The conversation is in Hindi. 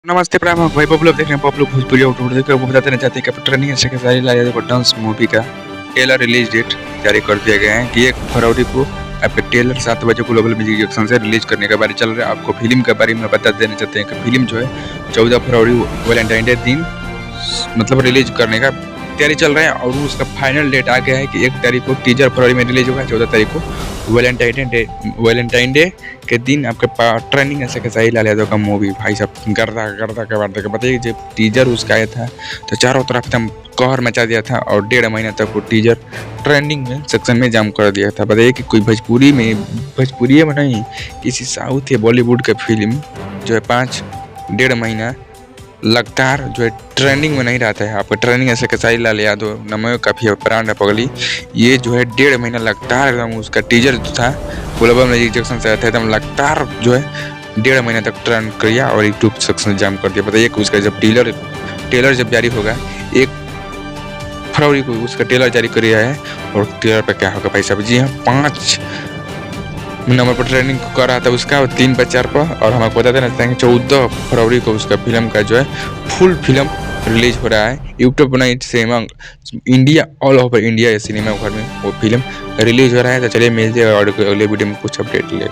नमस्ते प्राम भाई पॉपुलर देख रहे हैं पॉपुलर भोजपुरी आउटडोर देख रहे हैं। वो बताते रहना चाहते हैं कि ट्रेनिंग से सारी लाया देखो डांस मूवी का ट्रेलर रिलीज डेट जारी कर दिया गया है कि 1 फरवरी को आपके ट्रेलर 7 बजे ग्लोबल म्यूजिक जंक्शन से रिलीज करने का बारे चल रहा है। आपको फिल्म के बारे में बता देना चाहते हैं कि फिल्म जो है 14 फरवरी वैलेंटाइन डे दिन मतलब रिलीज करने का तैयारी चल रहा है और उसका फाइनल डेट आ गया है कि 1 तारीख को टीजर फरवरी में रिलीज होगा। 14 तारीख को वैलेंटाइन डे के दिन आपके ट्रेंडिंग ऐसे के साहिल लाल यादव का मूवी भाई साहब गर्दा गर्दा के बाद बताइए जब टीजर उसका आया था तो चारों तरफ एकदम कहर मचा दिया था और 1.5 महीना तक वो टीजर ट्रेंडिंग में सेक्शन में जाम कर दिया था। बताइए कि कोई भोजपुरी में नहीं किसी साउथ या बॉलीवुड के फिल्म जो है 1.5 महीना लगातार जो है ट्रेंडिंग में नहीं रहता है। आपका ट्रेंडिंग ऐसे खेसारी लाल यादव नमो काफ़ी ब्रांड है पगली, ये जो है 1.5 महीना लगातार एकदम उसका टीजर जो था ग्लोबल म्यूजिक जंक्शन से आया था एकदम लगातार जो है 1.5 महीने तक ट्रेंड किया और यूट्यूब सेक्शन जाम कर दिया। बताइए कि उसका जब ट्रेलर जब जारी होगा 1 फरवरी को उसका ट्रेलर जारी कर रहा है और ट्रेलर पर क्या होगा भाई साहब। जी हाँ 5 नंबर पर ट्रेंडिंग कर रहा था उसका 3 पर 4 पर और हम आपको बताते रहते हैं 14 फरवरी को उसका फिल्म का जो है फुल फिल्म रिलीज हो रहा है यूट्यूब पर नहीं cinema India all over India cinema घर में वो फिल्म रिलीज हो रहा है। तो चलिए मिलते हैं और अगले वीडियो में कुछ अपडेट ले।